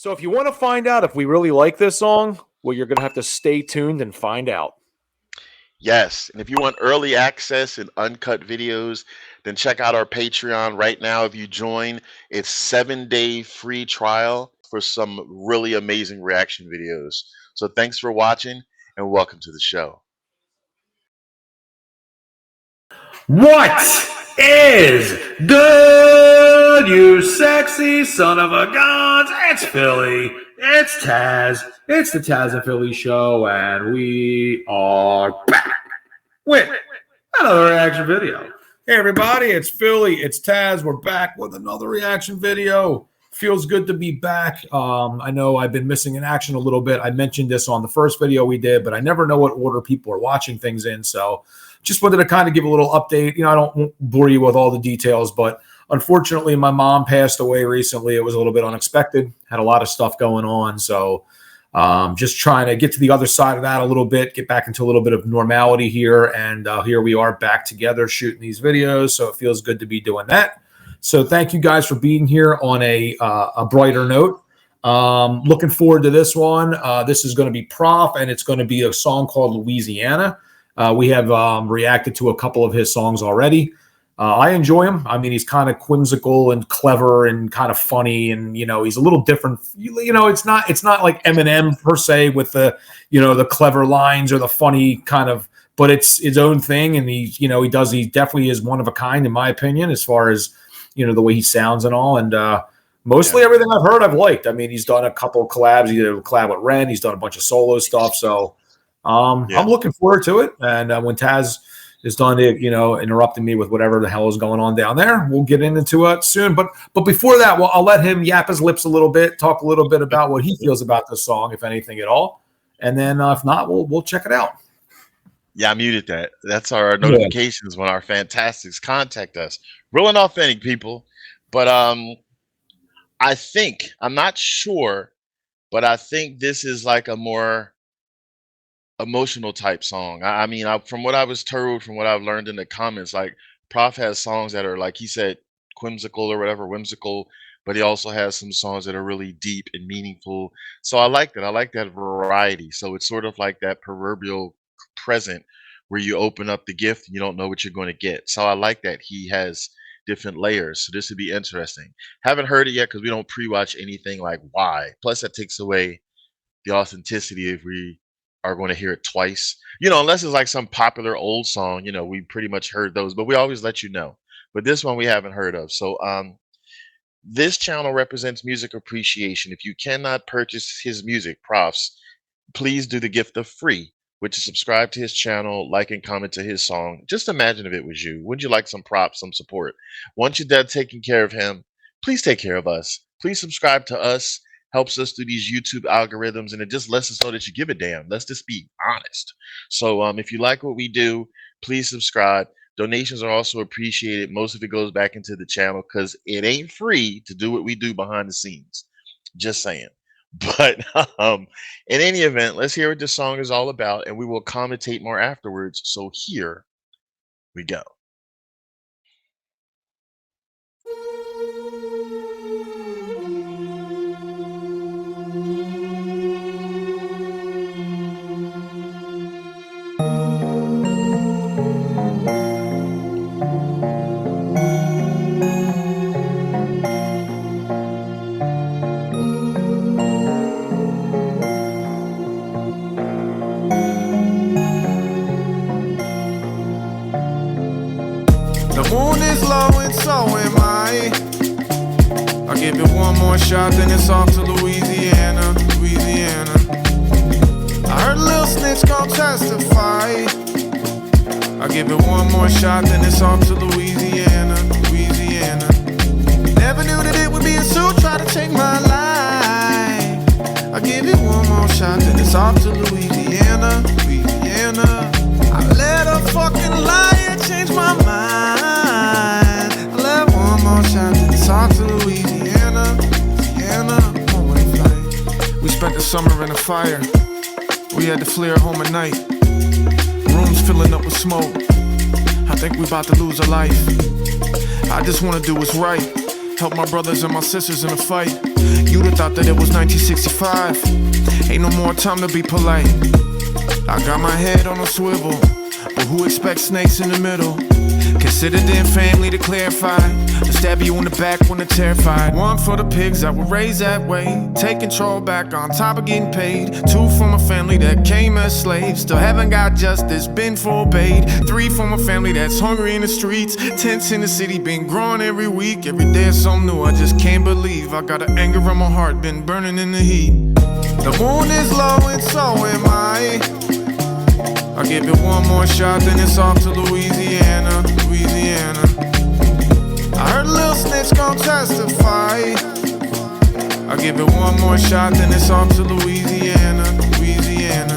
So if you want to find out if we really like this song, well, you're going to have to stay tuned and find out. Yes, and if you want early access and uncut videos, then check out our Patreon right now. If you join, it's 7-day free trial for some really amazing reaction videos. So thanks for watching and welcome to the show. What is good, you sexy son of a gun? It's Philly. It's Tazzz. It's the Tazzz N Philly show, and we are back with another reaction video. Hey, everybody, it's Philly. It's Tazzz. We're back with another reaction video. Feels good to be back. I know I've been missing in action a little bit. I mentioned this on the first video we did, but I never know what order people are watching things in, so just wanted to kind of give a little update. You know, I don't bore you with all the details, but unfortunately, my mom passed away recently. It was a little bit unexpected. Had a lot of stuff going on, so just trying to get to the other side of that a little bit, get back into a little bit of normality here, and here we are back together shooting these videos, so it feels good to be doing that. So thank you guys for being here on a brighter note. Looking forward to this one. This is going to be PROF, and it's going to be a song called Louisiana. We have reacted to a couple of his songs already. I enjoy him. I mean, he's kind of whimsical and clever and kind of funny, and you know, he's a little different. You know, it's not like Eminem per se with the, you know, the clever lines or the funny kind of, but it's his own thing, and he definitely is one of a kind in my opinion as far as, you know, the way he sounds and all, and mostly everything I've heard I've liked. I mean, he's done a couple of collabs. He did a collab with Ren. He's done a bunch of solo stuff, so I'm looking forward to it. And when Tazzz is done, you know, interrupting me with whatever the hell is going on down there, we'll get into it soon. But before that, well, I'll let him yap his lips a little bit, talk a little bit about what he feels about this song, if anything at all, and then if not, we'll check it out. Yeah, I muted that. That's our notifications when our fantastics contact us. Real and authentic people. But I think, I'm not sure, but I think this is like a more emotional type song. I mean, from what I was told, from what I've learned in the comments, like PROF has songs that are, like he said, whimsical or whatever, whimsical, but he also has some songs that are really deep and meaningful. So I like that. I like that variety. So it's sort of like that proverbial present where you open up the gift and you don't know what you're going to get. So I like that he has different layers. So this would be interesting. Haven't heard it yet because we don't pre-watch anything like why. Plus that takes away the authenticity if we are going to hear it twice. You know, unless it's like some popular old song, you know, we pretty much heard those, but we always let you know. But this one we haven't heard of. So this channel represents music appreciation. If you cannot purchase his music, PROF's, please do the gift of free, which is subscribe to his channel, like and comment to his song. Just imagine if it was you. Wouldn't you like some props, some support? Once you're done taking care of him, please take care of us. Please subscribe to us. Helps us through these YouTube algorithms, and it just lets us know that you give a damn. Let's just be honest. So if you like what we do, please subscribe. Donations are also appreciated. Most of it goes back into the channel because it ain't free to do what we do behind the scenes. Just saying. But in any event, let's hear what this song is all about, and we will commentate more afterwards. So here we go. The moon is low and so am I. I'll give it one more shot, then it's off to Louisiana, Louisiana. I heard a little snitch gon' testify. I'll give it one more shot, then it's off to Louisiana, Louisiana. Never knew that it would be a suit, try to take my life. I'll give it one more shot, then it's off to Louisiana, Louisiana. I let a fucking liar change my mind. I let one more shot, then it's off to Louisiana, Louisiana. One-way flight. We spent the summer in a fire. We had to flee our home at night. Rooms filling up with smoke. I think we about to lose a life. I just wanna do what's right. Help my brothers and my sisters in the fight. You'd have thought that it was 1965. Ain't no more time to be polite. I got my head on a swivel, but who expects snakes in the middle? Consider them family to clarify. To stab you in the back when they're terrified. One for the pigs that were raised that way. Take control back on top of getting paid. Two from a family that came as slaves. Still haven't got justice, been forbade. Three from a family that's hungry in the streets. Tents in the city, been growing every week. Every day is something new, I just can't believe. I got an anger in my heart, been burning in the heat. The moon is low and so am I. I'll give it one more shot, then it's off to Louisiana, Louisiana. I heard Lil Snitch gon' testify. I'll give it one more shot, then it's off to Louisiana, Louisiana.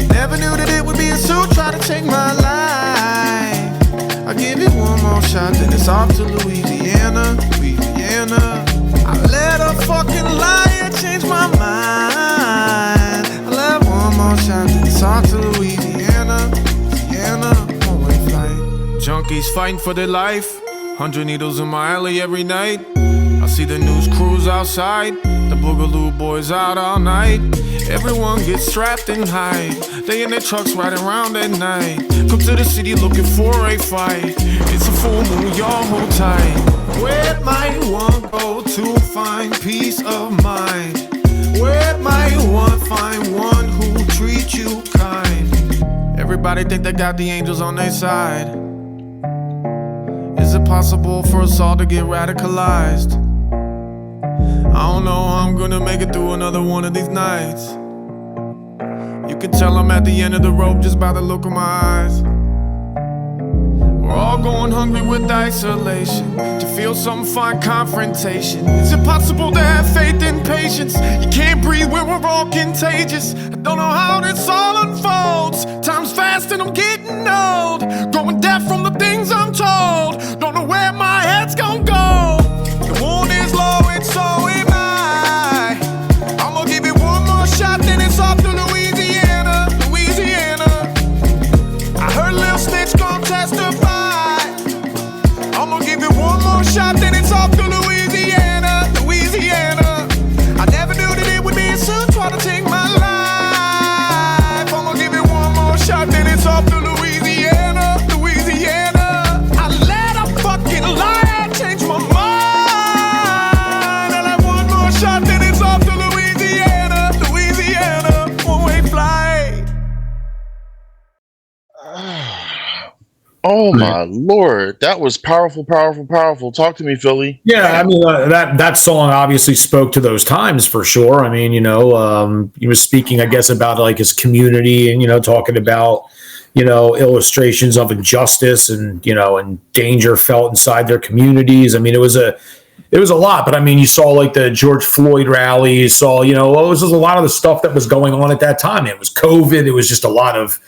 Never knew that it would be a suit, try to take my life. I'll give it one more shot, then it's off to Louisiana, Louisiana. I let a fucking liar change my mind. I let one more shot, then it's off to Louisiana. One-way flight. Junkies fighting for their life. 100 needles in my alley every night. I see the news crews outside. The Boogaloo boys out all night. Everyone gets strapped and hide. They in their trucks riding around at night. Come to the city looking for a fight. It's a full moon, y'all hold tight. Where might one go to find peace of mind? Where might one find one who treats you kind? Everybody think they got the angels on their side. Is it possible for us all to get radicalized? I don't know how I'm gonna make it through another one of these nights. You can tell I'm at the end of the rope just by the look of my eyes. We're all going hungry with isolation. To feel some fine confrontation. Is it possible to have faith and patience? You can't breathe when we're all contagious. I don't know how this all unfolds. Time's fast and I'm getting old. Going deaf from the things I'm told. Don't know where my head's gonna go. The moon is low and so am I. I'ma give it one more shot, then it's off to Louisiana, Louisiana. I heard Lil Snitch gon' testify. I'ma give it one more shot, then it's off to Louisiana, Louisiana. I never knew that it would be a suit, try to take my life. I'ma give it one more shot, then it's off to Louisiana, Louisiana. I let a fucking liar change my mind. I let one more shot, then it's off to Louisiana, Louisiana. One-way flight. Oh my Lord, that was powerful, powerful, powerful. Talk to me, Philly. Yeah, I mean that song obviously spoke to those times for sure. I mean, he was speaking, I guess, about like his community and talking about illustrations of injustice and and danger felt inside their communities. I mean, it was a lot, but I mean, you saw like the George Floyd rally. You saw it was just a lot of the stuff that was going on at that time. It was COVID. It was just a lot of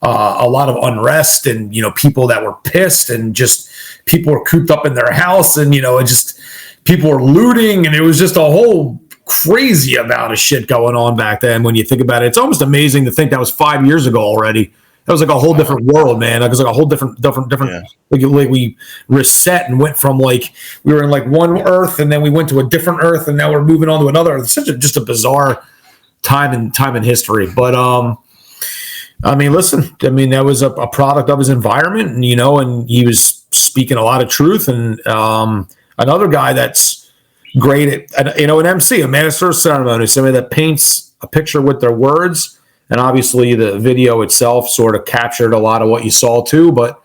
unrest and people that were pissed and just people were cooped up in their house and and just people were looting and it was just a whole crazy amount of shit going on back then. When you think about it, it's almost amazing to think that was 5 years ago already. That was like a whole different world, man. It was like a whole different. Yeah. Like we reset and went from like we were in like one Earth and then we went to a different Earth and now we're moving on to another. It's just a bizarre time in history, but I mean, listen, that was a product of his environment, and and he was speaking a lot of truth. And another guy that's great at, an MC, a master of ceremony, somebody that paints a picture with their words. And obviously the video itself sort of captured a lot of what you saw too, but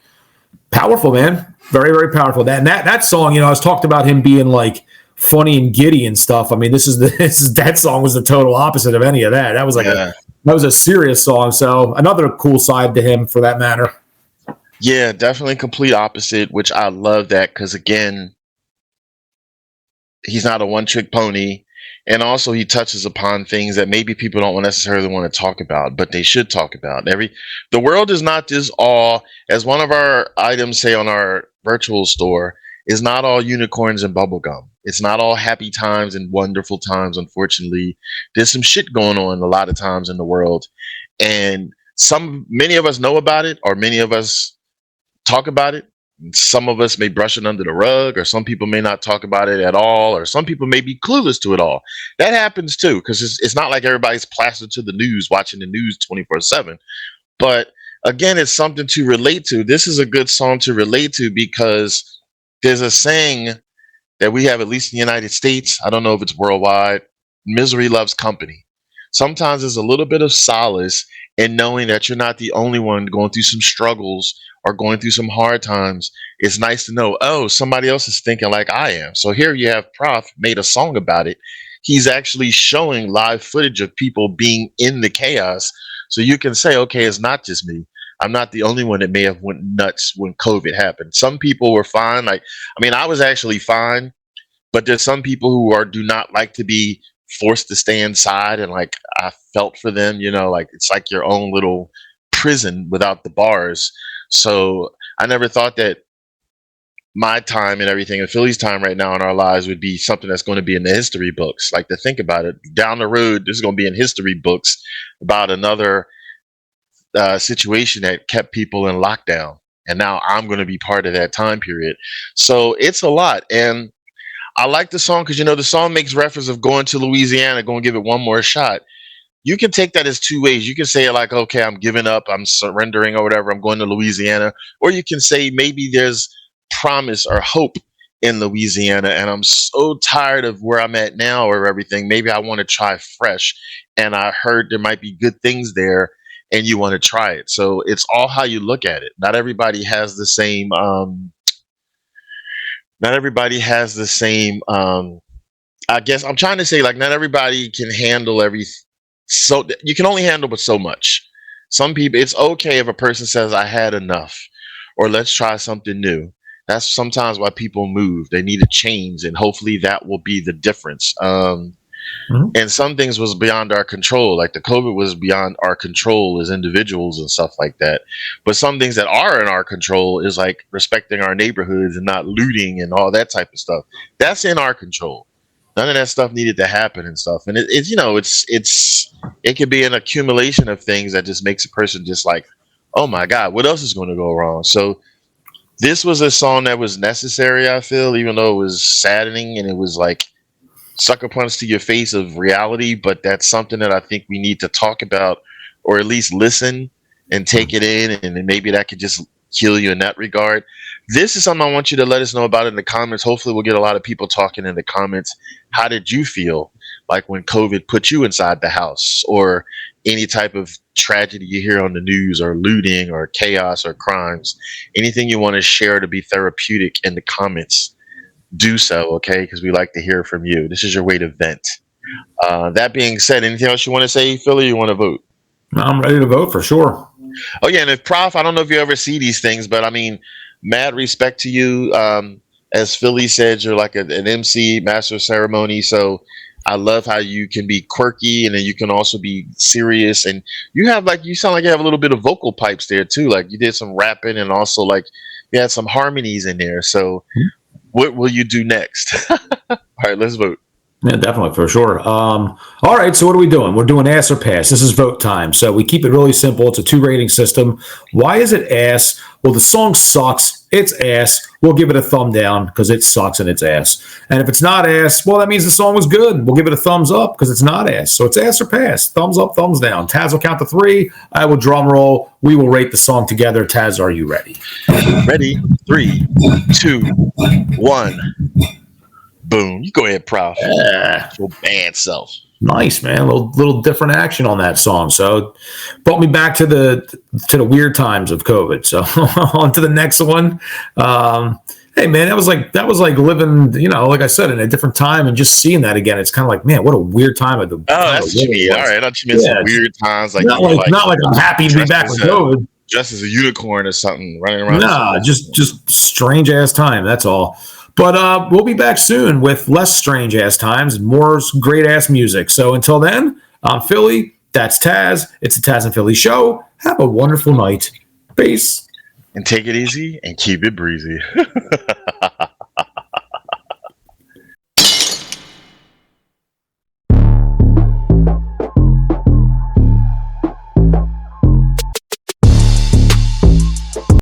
powerful, man. Very, very powerful. That song, I was talked about him being like funny and giddy and stuff. I mean, that song was the total opposite of any of that. That was like that was a serious song. So another cool side to him for that matter. Yeah, definitely complete opposite, which I love that because again, he's not a one-trick pony. And also he touches upon things that maybe people don't necessarily want to talk about, but they should talk about. The world is not just all, as one of our items say on our virtual store, is not all unicorns and bubblegum. It's not all happy times and wonderful times, unfortunately. There's some shit going on a lot of times in the world. And many of us know about it, or many of us talk about it, Some of us may brush it under the rug, or some people may not talk about it at all, or some people may be clueless to it all. That happens too, because it's not like everybody's plastered to the news, watching the news 24/7. But again, it's something to relate to. This is a good song to relate to because there's a saying that we have, at least in the United States. I don't know if it's worldwide. Misery loves company. Sometimes there's a little bit of solace in knowing that you're not the only one going through some struggles or going through some hard times. It's nice to know, oh, somebody else is thinking like I am. So here you have PROF made a song about it. He's actually showing live footage of people being in the chaos. So you can say, okay, it's not just me. I'm not the only one that may have went nuts when COVID happened. Some people were fine. Like, I mean, I was actually fine, but there's some people who do not like to be forced to stay inside. And like, I felt for them, like it's like your own little prison without the bars. So I never thought that my time and everything, and Philly's time right now in our lives, would be something that's going to be in the history books. Like, to think about it, down the road, this is going to be in history books about another situation that kept people in lockdown. And now I'm going to be part of that time period. So it's a lot. And I like the song because, the song makes reference of going to Louisiana, going to give it one more shot. You can take that as two ways. You can say it like, okay, I'm giving up, I'm surrendering or whatever, I'm going to Louisiana. Or you can say maybe there's promise or hope in Louisiana, and I'm so tired of where I'm at now or everything. Maybe I want to try fresh. And I heard there might be good things there, and you want to try it. So it's all how you look at it. Not everybody has the same I guess I'm trying to say, like, not everybody can handle everything. So you can only handle but so much. Some people, it's okay if a person says, I had enough, or let's try something new. That's sometimes why people move. They need a change, and hopefully that will be the difference. And some things was beyond our control, like the COVID was beyond our control as individuals and stuff like that. But some things that are in our control is like respecting our neighborhoods and not looting and all that type of stuff. That's in our control. None of that stuff needed to happen and stuff. And it could be an accumulation of things that just makes a person just like, oh my God, what else is going to go wrong? So this was a song that was necessary, I feel, even though it was saddening and it was like sucker punch to your face of reality. But that's something that I think we need to talk about, or at least listen and take it in. And then maybe that could just heal you in that regard. This is something I want you to let us know about in the comments. Hopefully we'll get a lot of people talking in the comments. How did you feel like when COVID put you inside the house, or any type of tragedy you hear on the news, or looting or chaos or crimes? Anything you want to share to be therapeutic in the comments, do so, okay? Because we like to hear from you. This is your way to vent. That being said, anything else you want to say, Philly? You want to vote? I'm ready to vote for sure. Oh yeah, and if PROF, I don't know if you ever see these things, but I mean, mad respect to you. As Philly said, you're like an MC, master of ceremony. So I love how you can be quirky, and then you can also be serious. And you sound like you have a little bit of vocal pipes there too. Like you did some rapping, and also like you had some harmonies in there. So what will you do next? All right, let's vote. Yeah, definitely, for sure. All right, so what are we doing? We're doing ass or pass. This is vote time. So we keep it really simple. It's a 2 rating system. Why is it ass? Well, the song sucks. It's ass. We'll give it a thumb down because it sucks and it's ass. And if it's not ass, well, that means the song was good. We'll give it a thumbs up because it's not ass. So it's ass or pass. Thumbs up, thumbs down. Tazzz will count to 3. I will drum roll. We will rate the song together. Tazzz, are you ready? Ready? 3, 2, 1. Boom. You go ahead, PROF. Your bad self. Nice, man. A little different action on that song. So brought me back to the weird times of COVID. So on to the next one. Hey man, that was like living, like I said, in a different time, and just seeing that again. It's kind of like, man, what a weird time of the. Oh, that's what you mean. All right, I thought you meant some weird times. Not like I'm happy to be back with COVID. Just as a unicorn or something running around. Nah, just strange ass time. That's all. But we'll be back soon with less strange ass times and more great ass music. So until then, I'm Philly. That's Tazzz. It's the Tazzz N Philly show. Have a wonderful night. Peace. And take it easy and keep it breezy.